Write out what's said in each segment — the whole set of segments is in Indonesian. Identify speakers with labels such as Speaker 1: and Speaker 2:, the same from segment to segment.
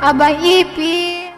Speaker 1: Abah Ipin.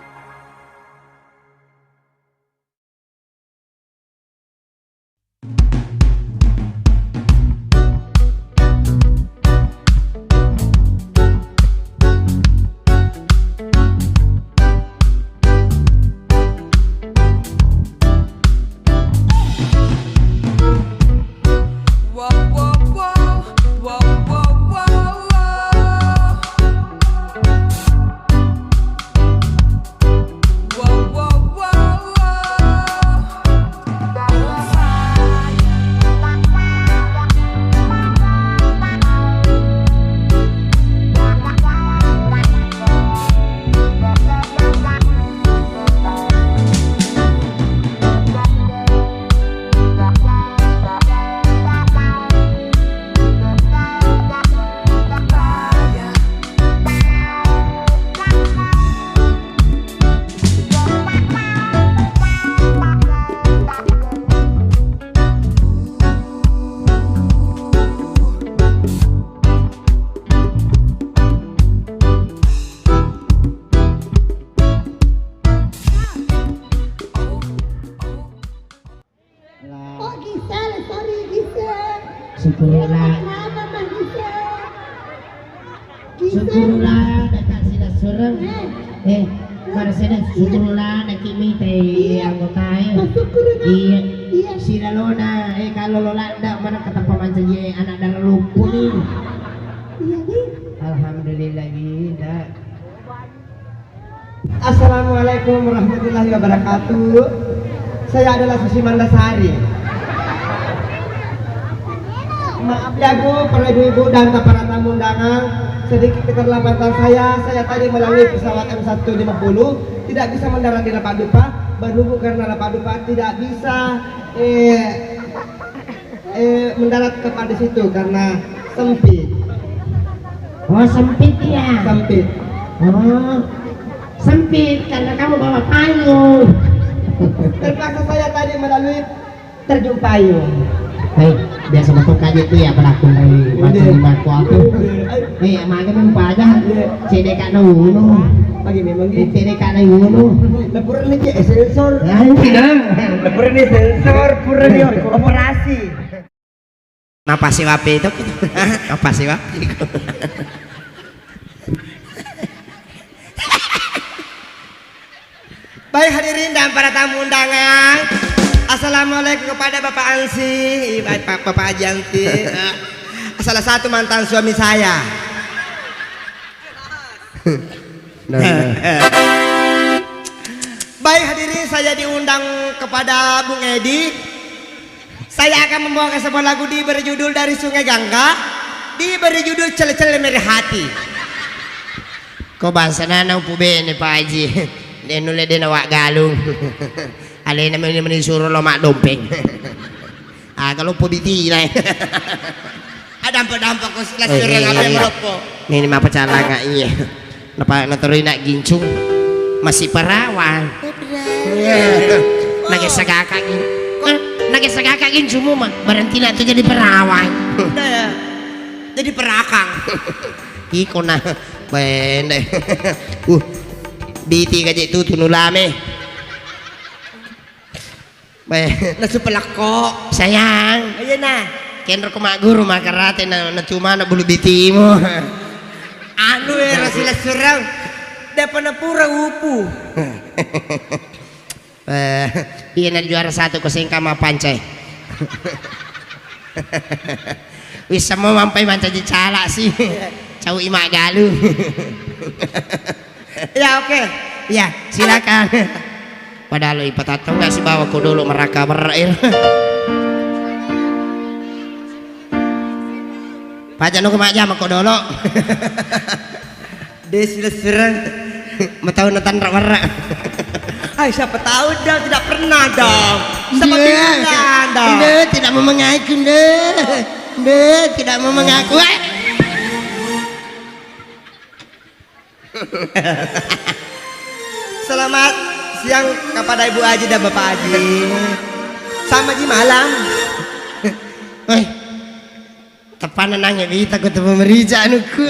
Speaker 2: Syukurlah datang sila surang. Para sila syukurlah nakimi tay anggota iya sila lona kalau lolanda mana kata pamanca ye anak dalam lupu nih. Alhamdulillah gila.
Speaker 3: Assalamualaikum warahmatullahi wabarakatuh. Saya adalah Susi Mandasari. Maaf ya Bu, para ibu-ibu dan para tamu undangan. Sedikit keterlambatan saya tadi melalui pesawat M150 tidak bisa mendarat di Lapadupa, berhubung karena Lapadupa tidak bisa mendarat kepada situ karena sempit.
Speaker 2: Oh sempit ya?
Speaker 3: Sempit.
Speaker 2: Oh sempit karena kamu bawa payung.
Speaker 3: Terpaksa saya tadi melalui terjun payung.
Speaker 2: Hei, biasa betul kaji itu ya berlaku dari macam batu aku. Hei, makan lupa aja. CDK nunggu.
Speaker 3: Pagi memang gitu.
Speaker 2: CDK nunggu.
Speaker 3: Lepur ini sensor.
Speaker 2: Tidak.
Speaker 3: Lepur ini sensor, pur ini operasi.
Speaker 2: Apa sih wapi itu? Apa sih wapi?
Speaker 3: Baik hadirin dan para tamu undangan. Assalamualaikum kepada Bapak Ansi, Bapak Haji Ansi, salah satu mantan suami saya. Baik hadirin, saya diundang kepada Bung Edi. Saya akan membawakan sebuah lagu diberi judul Dari Sungai Gangga, diberi judul Cele-Cele Merah Hati.
Speaker 2: Kau bangsa nana upu bene Pak Haji. Dia nulis dia nawak galung. Alay naman naman suruh lo mak dompeng. Kalau po biti na.
Speaker 3: Dampak-dampak ko sila sirang apa yang po.
Speaker 2: Ini mapa cala nga iya. Natuloy na ginsung. Masih perawan. Nagisagakagin. Nagisagakagin sumo ma. Baranti na ito jadi perawan.
Speaker 3: Jadi perakang.
Speaker 2: Iko na. Bende. Biti ka itu tunulame.
Speaker 3: Nasu pelako.
Speaker 2: Sayang.
Speaker 3: Ayan na.
Speaker 2: Kenro ko maguro makarate na cuma na bulu biti mo.
Speaker 3: Ano sila surang. Dapat na pura upu.
Speaker 2: Iya na juara satu ko sing kama pancay. Bisa mo mampay manca di cala sih. Cau ima galu.
Speaker 3: Ya oke.
Speaker 2: Ya silakan. Padahal ipatatong nggak sih bawa ko dulu meraka berair. Pajan ko maja ko dulu.
Speaker 3: Sila surang.
Speaker 2: Mataw na tanra warra.
Speaker 3: Ay siapa tahu dong, tidak pernah dong. Seperti dong.
Speaker 2: Inde tidak mau mengaku Inde tidak mau mengaku.
Speaker 3: Selamat siang kepada Ibu Haji dan Bapak Haji. Sama di malam.
Speaker 2: Woi, tepanan nangnya kita ku tepu merica anuku.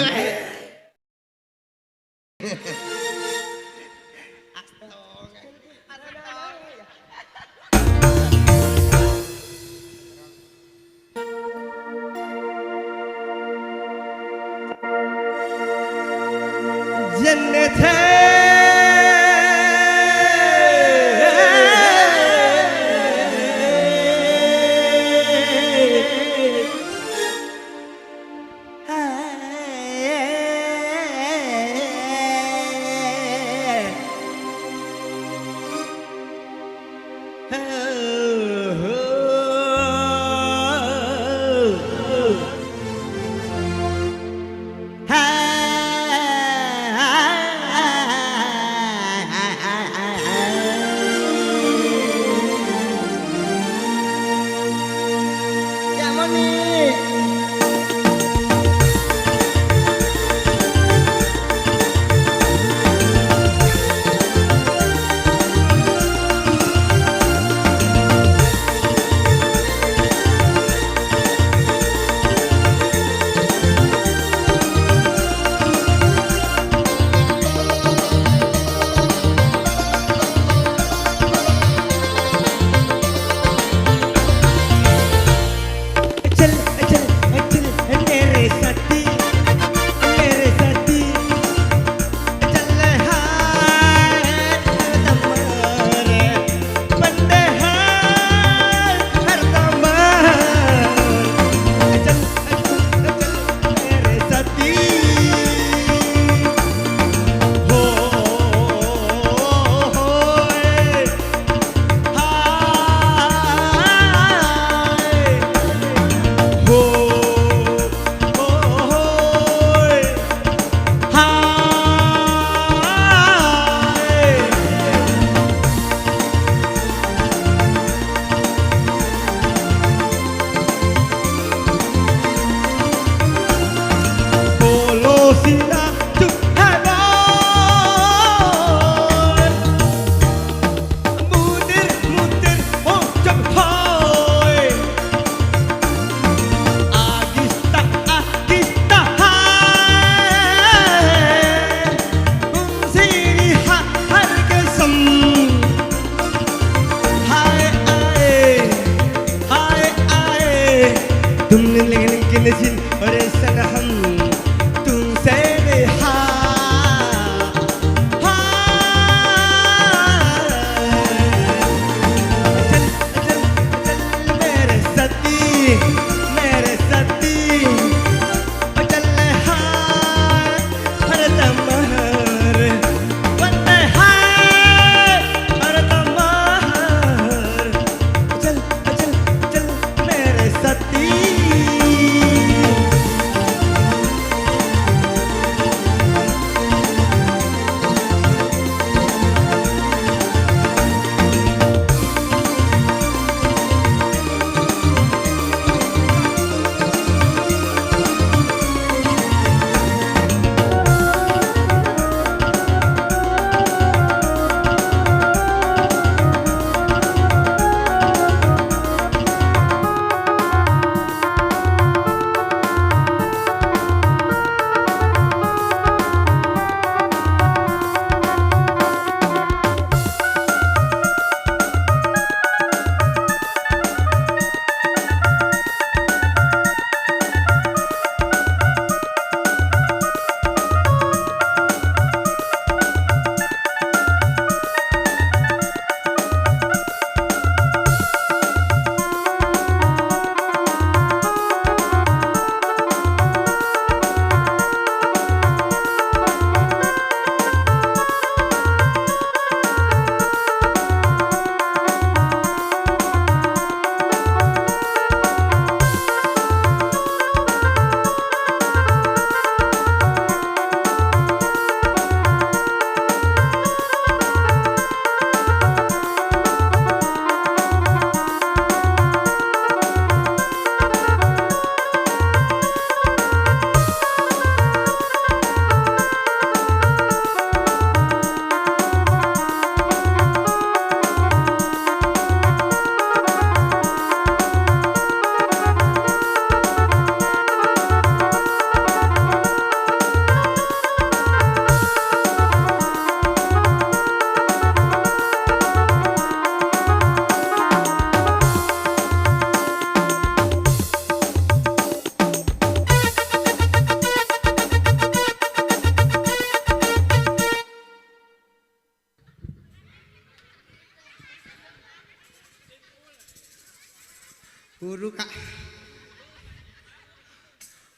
Speaker 3: Puru kak.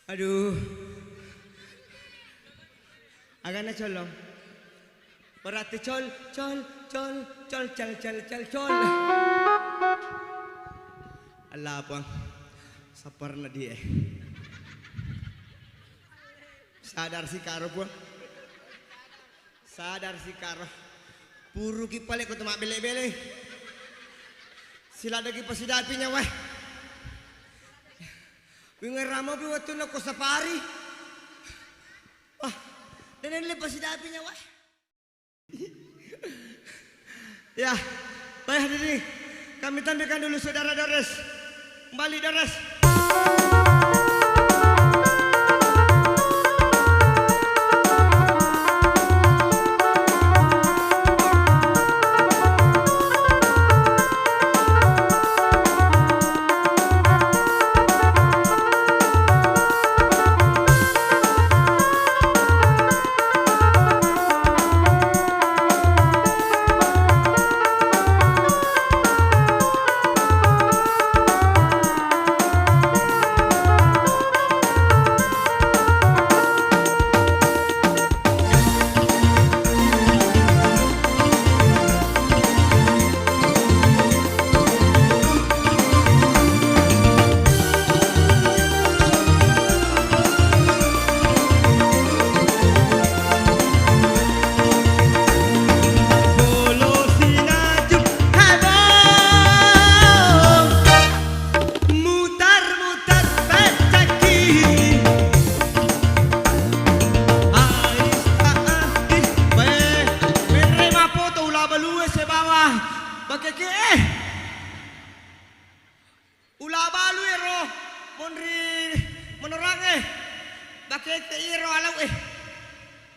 Speaker 3: Aduh. Agaknya colong. Berarti col. Alah bang. Sapar na dia. Sadar si karo bang. Sadar si karo. Puru ki pale ko tumak bele-bele. Sila dagi pasidapinya weh. Wingar ramo pi waktu na ko safari. Wah, dan le pasidapinya weh. Ya, baik hadirin. Kami tampilkan dulu saudara Dores. Kembali Dores.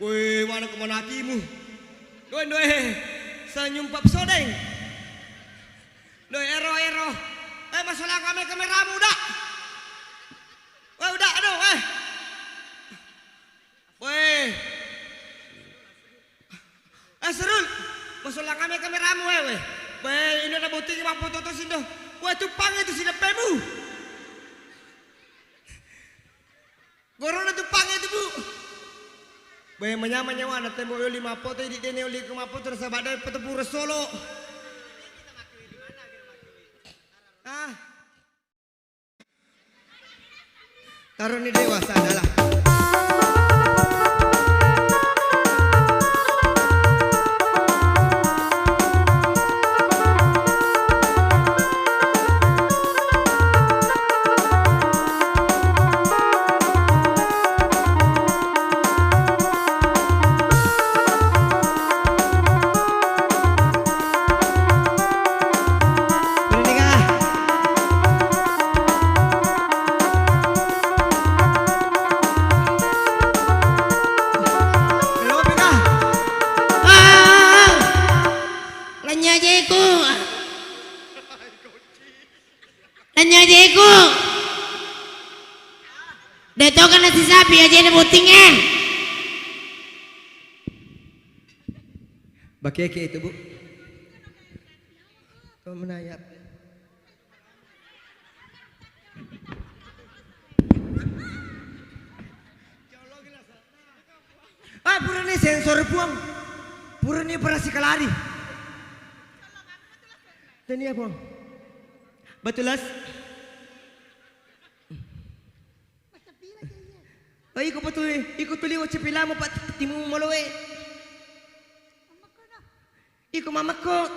Speaker 3: Woi, mana kemana hatimu? Doi, senyum pap sodeng. Doi, ero. Masalah kameramu udah. Udah, aduh, Woi. Serul. Masalah kameramu, weh. Woi, ini ada bukti yang foto tuh sini. Woi, tupang itu sini pemu. Corona tupang itu, Bu. Bae menyawa anak tembok 5 foto di dene oli ke mapo terus badai petepur Solo. Taruh ni dewasa adalah.
Speaker 2: Nyajiku. Deto kan nasi sapi aja ini butingnya.
Speaker 3: Bakeke itu, Bu. Kau menayap. Pura ni sensor buang. Pura ni operasi kalari. Dan ya, Buang. Betulas. Ikut tuli wace pila mo pat timu moloe. Iko mamako.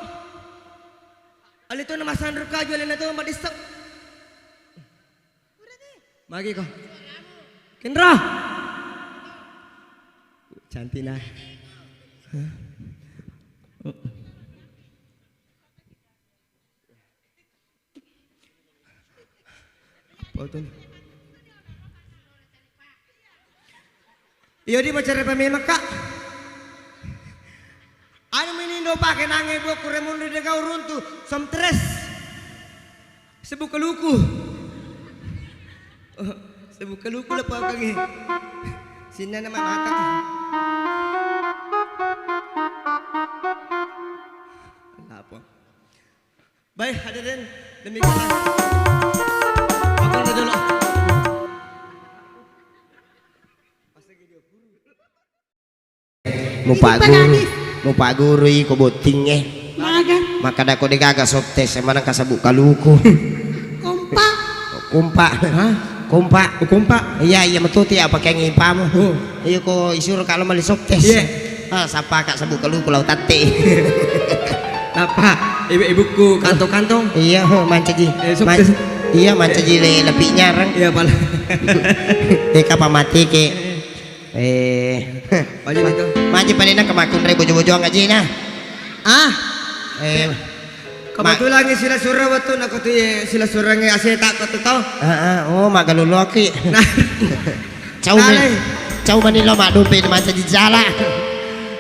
Speaker 3: Alito na masandro ka jualan na to madistak. Magi ko. Kendra. Cantik nah. Potong. Iyo di bicara pemilik kak. Ano minindo pakai nangai buat kuremun di degau runtuh somtres. Sebuka luku. Sebuka luku lepas kange. Sini nama mata. Apa? Baik hadirin demikian.
Speaker 2: Mupa guru iko boting maka dako digaga soft test mana kasabuk kaluku kumpa iya matuti apa kayak ngipamu iyo ko isur kalau mali soft test sapa kak sabuk kaluku lau tate
Speaker 3: apa ibuku kantong-kantong
Speaker 2: iya mancaji iya mancaji lebih nyarang
Speaker 3: iya pala
Speaker 2: kapal mati ke
Speaker 3: Maju itu.
Speaker 2: Maju pada nak kemakun dari bojo-bojo ngaji nah.
Speaker 3: Kebetulan sila surah waktu nak tu sila surah ngi asih tak kau tahu.
Speaker 2: Oh mak galulu aki. Nah. Cau manilo mak dompet macam di jala.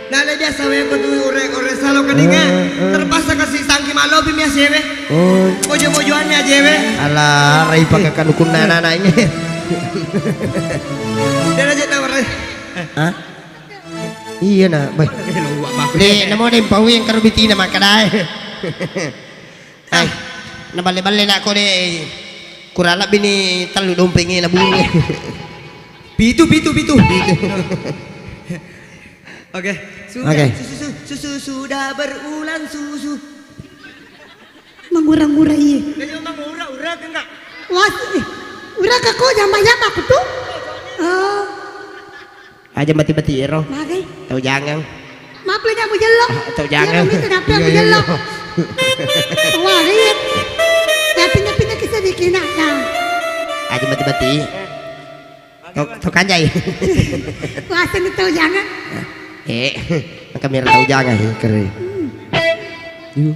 Speaker 3: Nale biasa we kau tu ore salo keninga. Terpaksa kasih sangki malo bimi asih we. Bojo-bojoan ni aja we.
Speaker 2: Alah, rai pakai kanukun nana ini.
Speaker 3: Dia aja tahu rai.
Speaker 2: Iya na, baik. Dek, namo din pawi yang karubiti na makadai. Nabali-bali na ako deh. Kurala bini talu dompengnya na bunyi.
Speaker 3: Pitu. Oke. Susu sudah berulang susu.
Speaker 1: Mengurang-urang iya.
Speaker 3: Dia mengurang enggak?
Speaker 1: Wah, urang kako jamba-jamba aku tuh.
Speaker 2: Aja mati-mati ero.
Speaker 1: Bagai.
Speaker 2: Tahu jangan.
Speaker 1: Maaf lah kamu jelok.
Speaker 2: Tahu jangan.
Speaker 1: Kenapa kamu jelok? Wah, lihat. Ya pindah-pindah kisah dikina.
Speaker 2: Aja mati-mati. Tahu kanjai.
Speaker 1: Wah, sini tahu jangan.
Speaker 2: Kamera tahu jangan keren.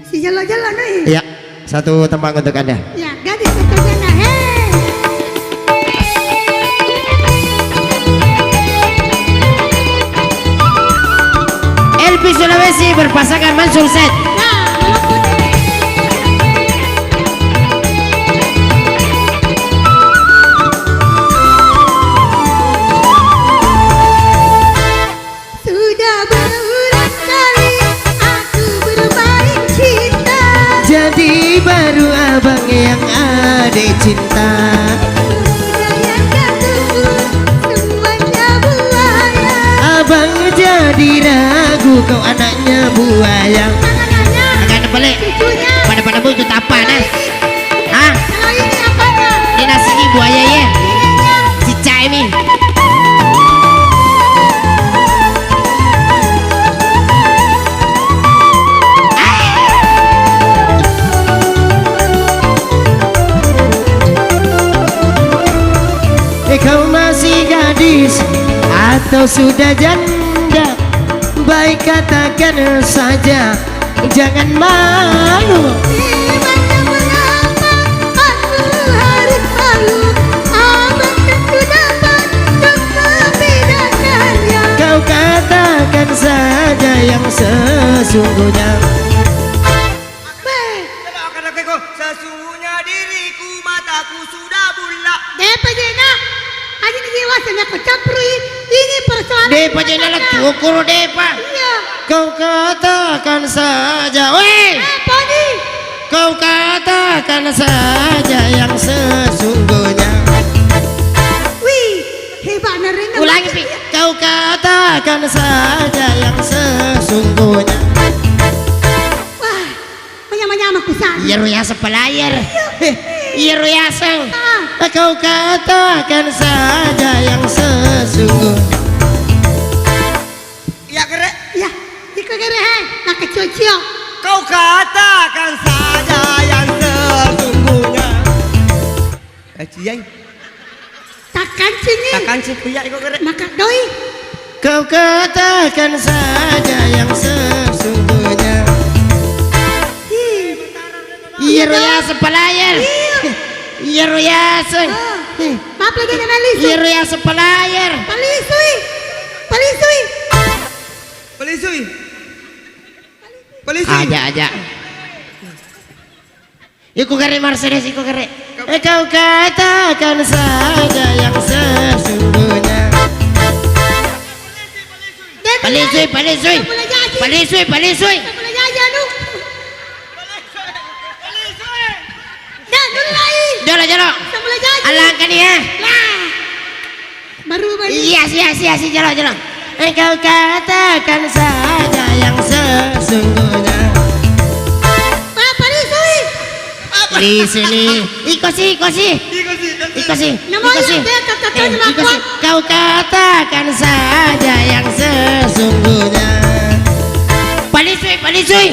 Speaker 1: Si jelok-jelok nih.
Speaker 2: Iya, satu tembang untuk Anda.
Speaker 1: Ya, gadis seterusnya.
Speaker 2: LP Sulawesi berpasangan Mansur Set.
Speaker 1: Sudah berulang kali aku bermain cinta.
Speaker 2: Jadi baru abang yang ada cinta.
Speaker 1: Yang ketemu semuanya buaya.
Speaker 2: Abang jadi ragu kau anaknya buaya. Agak balik. Pada butuh apa nah? Hah?
Speaker 1: Kalau ini apanya?
Speaker 2: Ini nasi buaya ya? Cica ini. Kau masih gadis atau sudah janda? Baik katakan saja, jangan malu.
Speaker 1: Memangnya mengapa aku harus malu? Abang tentu dapat membedakannya.
Speaker 2: Kau katakan saja yang sesungguhnya.
Speaker 3: Sesungguhnya diriku mataku sudah bulat.
Speaker 1: Depa jena, aja nih jiwasanya aku campuri. Ini persoalan.
Speaker 2: Depa jangan lah cukur Depa.
Speaker 1: Iya.
Speaker 2: Kau katakan saja, weh.
Speaker 1: Apa nih?
Speaker 2: Kau katakan saja yang sesungguhnya.
Speaker 1: Wih, hebat nerena.
Speaker 2: Ulangi pi. Kau katakan saja yang sesungguhnya.
Speaker 1: Wah, banyak-banyak aku sana.
Speaker 2: Iya ruyasa pelayar. Iya ruyasa.
Speaker 1: Ah.
Speaker 2: Kau katakan saja yang sesungguhnya.
Speaker 3: Ya kere.
Speaker 1: Ya, ikut gerehe, nak kecucio.
Speaker 3: Kau katakan saja yang sesungguhnya. Ciyai.
Speaker 1: Takkan sini.
Speaker 3: Takkan sih punya ikut kere.
Speaker 1: Maka doi.
Speaker 2: Kau katakan saja yang sesungguhnya. Iya ruyasa pelayar. Iya ruyasa.
Speaker 1: Maaf lagi nih Melis.
Speaker 2: Iya ruyasa pelayar.
Speaker 1: Palisui.
Speaker 2: Aja. Iku kare Mercedes, iku kare. Kau katakan saja yang sesungguhnya. Palisui.
Speaker 1: Mulai aja lu. Dah dulu lagi.
Speaker 2: Jalo.
Speaker 1: Mulai aja.
Speaker 2: Alangkan ya.
Speaker 1: Lah. Baru.
Speaker 2: Iya, jalo. Engkau katakan saja yang sesungguhnya. Di sini, ikosi. Kau katakan saja yang sesungguhnya. Palisui.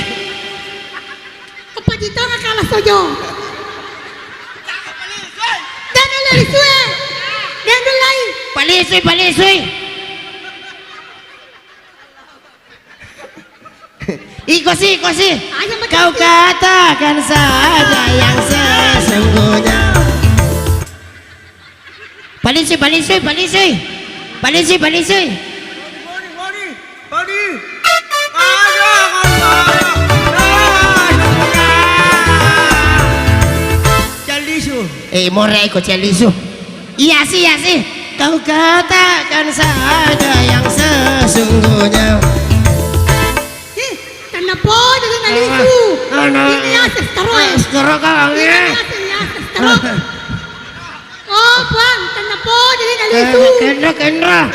Speaker 1: Apa dito nga kalas sojo? Dan lalisue. Dan dulay.
Speaker 2: Palisui. Ikosi. Kau katakan saja yang sesungguhnya. Palisui. More iko celisu. Iya sih. Kau katakan saja yang sesungguhnya.
Speaker 1: Kenapa jadi nalisu? Ini ases taroy.
Speaker 2: Sekarang kau
Speaker 1: Ini ases taroy. Oh, Bang, kenapa jadi nalisu?
Speaker 2: Kendra.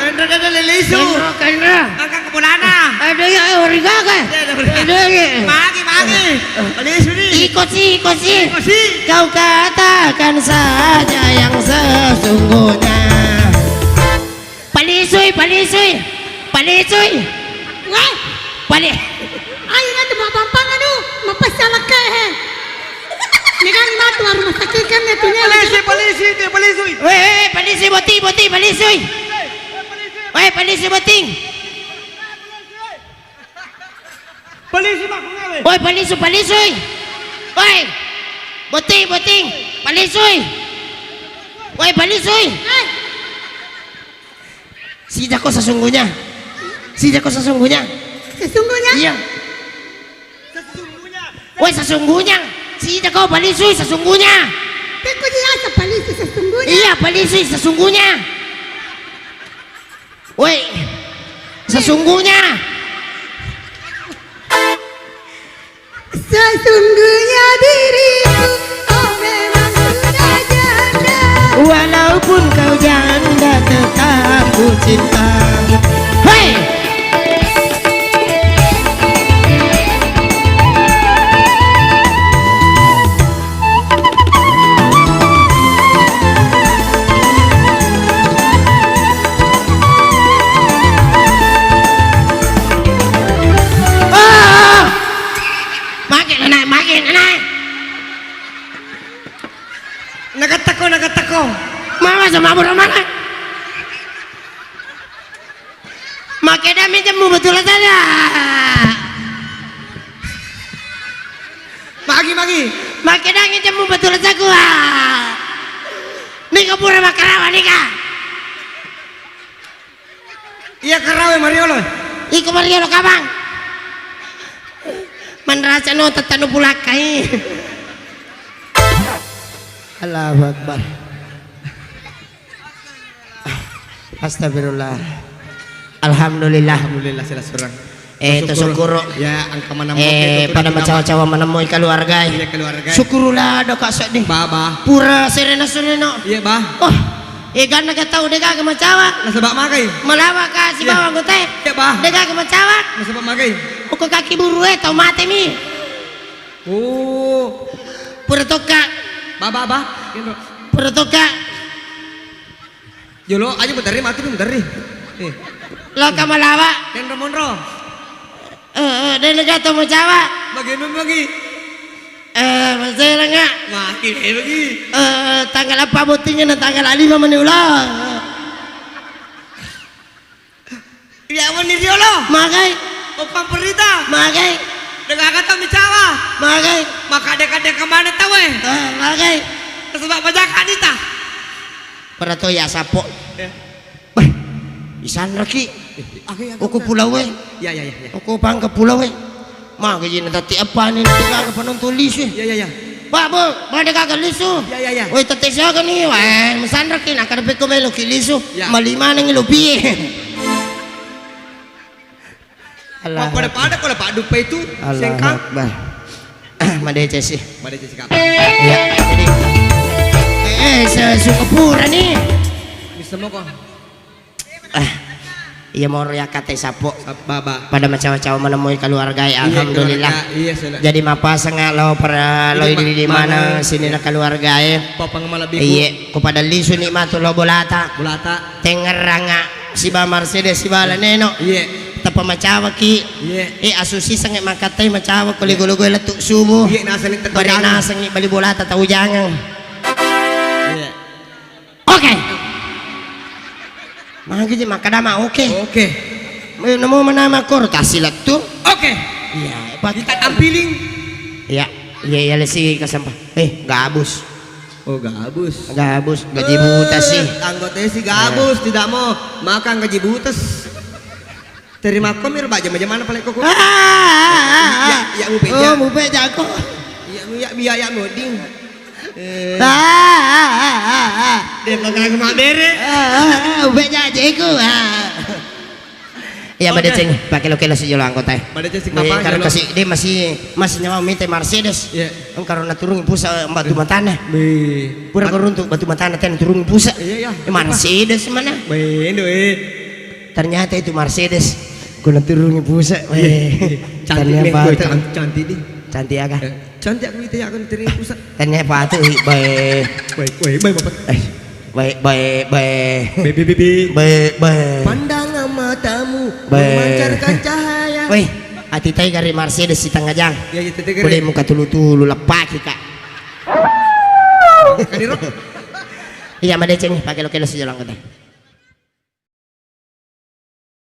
Speaker 2: Kendra.
Speaker 3: Angkat kepulana.
Speaker 2: Ada ya origa kan? Ada ya.
Speaker 3: Magi. Palisu ni.
Speaker 2: Ikosi.
Speaker 3: Ikosi.
Speaker 2: Kau katakan saja yang sesungguhnya. Palisui.
Speaker 1: Weh, ayo nanti mapampang anu, mapasalah ke he. Negang matu rumah sakit kan netunya.
Speaker 3: Palisui.
Speaker 2: Weh, palisi palisui. Weh, palisi boting.
Speaker 3: Palisui mak ngawe.
Speaker 2: Woi, palisui. Woi, boting. Palisui. Woi, palisui. Sida kau sesungguhnya.
Speaker 1: Sesungguhnya?
Speaker 2: Iya. Woi, sesungguhnya. Sida kau palisui sesungguhnya.
Speaker 1: Teko dia asa palisi sesungguhnya.
Speaker 2: Iya, palisui sesungguhnya. Woi, sesungguhnya.
Speaker 1: Sesungguhnya diriku, oh memang sudah janda.
Speaker 2: Walaupun kau janda tetap ku cinta. Hei! Makin anak.
Speaker 3: Nagatako.
Speaker 2: Mama sama burung mana? Makin dami jemu betul saja.
Speaker 3: Magi.
Speaker 2: Makin dami jemu betul saja gua. Nika pura makarawa nika.
Speaker 3: Iya karawe Mariolo.
Speaker 2: Iku Mario kabang. Menrasa no tetanu pulakai. Allahu Akbar. Astagfirullah. Alhamdulillah.
Speaker 3: Alhamdulillah sila surang.
Speaker 2: Itu syukur.
Speaker 3: Ya angka mana
Speaker 2: Pada macawa-cawa menemui keluarga.
Speaker 3: Iya keluarga.
Speaker 2: Syukurlah doa sedih.
Speaker 3: Baba.
Speaker 2: Pura serena.
Speaker 3: Iya bah.
Speaker 2: Oh, ikan nak tahu deka ke macawa.
Speaker 3: Nasabak makai.
Speaker 2: Malawa ka si
Speaker 3: Iya.
Speaker 2: bawang teh.
Speaker 3: Iya bah.
Speaker 2: Deka ke macawa.
Speaker 3: Nasabak makai.
Speaker 2: Uko kaki buru tau mati mi.
Speaker 3: Oh.
Speaker 2: Pura toka.
Speaker 3: Baba.
Speaker 2: Pura toka.
Speaker 3: Yolo aja bentar mati bentar nih.
Speaker 2: Lo ka malawa.
Speaker 3: Dan Ramonro.
Speaker 2: Dan lega tau macawa.
Speaker 3: Bagi.
Speaker 2: Masih enggak.
Speaker 3: Makin bagi.
Speaker 2: Tanggal apa butinya na tanggal 5 menulah.
Speaker 3: Iya wani Yolo.
Speaker 2: Magai.
Speaker 3: Opang perita.
Speaker 2: Magai.
Speaker 3: Dengan kata micawa.
Speaker 2: Magai.
Speaker 3: Maka dek kemana tahu
Speaker 2: Magai.
Speaker 3: Sebab bajakan ita.
Speaker 2: Pada to ya sapo.
Speaker 3: Bah.
Speaker 2: Isan lagi.
Speaker 3: Aku.
Speaker 2: Uku pulau we.
Speaker 3: Ya.
Speaker 2: Uku pang ke pulau we. Mah gini tati apa nih kita ke penonton lisu.
Speaker 3: Ya.
Speaker 2: Pak bu, mana kakak lisu?
Speaker 3: Ya.
Speaker 2: Woi tati siya kan nih, wah mesandra kin akar peko melo kilisu.
Speaker 3: Ya.
Speaker 2: Malima nang lupi. Allah.
Speaker 3: Pada kalau Pak Dupa itu sengkang.
Speaker 2: Bah. Madece sih.
Speaker 3: Madece sikap.
Speaker 2: Iya. Jadi sesungguhnya nih.
Speaker 3: Bisa mau kok.
Speaker 2: Iya mau ya kata sapo
Speaker 3: Baba.
Speaker 2: pada macawa-cawa menemui keluarga ya, alhamdulillah.
Speaker 3: Iya sudah.
Speaker 2: Jadi mapasang nga lo para lo di mana sini na keluarga
Speaker 3: Popang malabi
Speaker 2: iya kepada lisu ni matulo bolata
Speaker 3: bulata.
Speaker 2: tengeranga si ba Mercedes si bala neno
Speaker 3: Iya.
Speaker 2: tapa macawa ki
Speaker 3: Iya.
Speaker 2: asusi sangat makatay macawa kuligulugoy latuk subo
Speaker 3: Iya nasa ni
Speaker 2: bari nasang ni bali bolata tau jangan.
Speaker 3: Iya.
Speaker 2: Oke makanya makadama oke
Speaker 3: Oke.
Speaker 2: namo manama kor kasilat tuh
Speaker 3: Oke.
Speaker 2: iya
Speaker 3: Kita tampiling.
Speaker 2: iya iya lesi kasampah gabus
Speaker 3: Oh gabus.
Speaker 2: gaji buta sih
Speaker 3: Anggotanya si gabus tidak mau makan gaji butas. Terima komir baca mana paling kok. Ya mu beja.
Speaker 2: oh mupe jago
Speaker 3: Ya biaya moding. Dia pakai mak bere.
Speaker 2: mupe jago ya pada ceng pakai lo kela sejauh anggota
Speaker 3: Pada cek
Speaker 2: karena
Speaker 3: kapan?
Speaker 2: kasih dia masih nyawa minta Mercedes
Speaker 3: Iya.
Speaker 2: karena turun pusat batu matana
Speaker 3: Be.
Speaker 2: pura keruntuk batu matana ten turun pusat
Speaker 3: Iya.
Speaker 2: Mercedes mana
Speaker 3: Be,
Speaker 2: ternyata itu Mercedes guna turun pusat
Speaker 3: Cantik nih,
Speaker 2: ternyata
Speaker 3: cantik nih.
Speaker 2: cantik agak
Speaker 3: Cantik aku itu ya aku terima pusat.
Speaker 2: ternyata itu baik
Speaker 3: Baik bapak.
Speaker 2: baik
Speaker 3: Pandangan matamu
Speaker 2: Baik.
Speaker 3: memancarkan cahaya.
Speaker 2: weh hati tay kari Mercedes si tengah jang
Speaker 3: Ya itu teh
Speaker 2: boleh muka tulu lepak kak
Speaker 3: Kaniro.
Speaker 2: iya mana ceng pakai lo kelo sejalan kata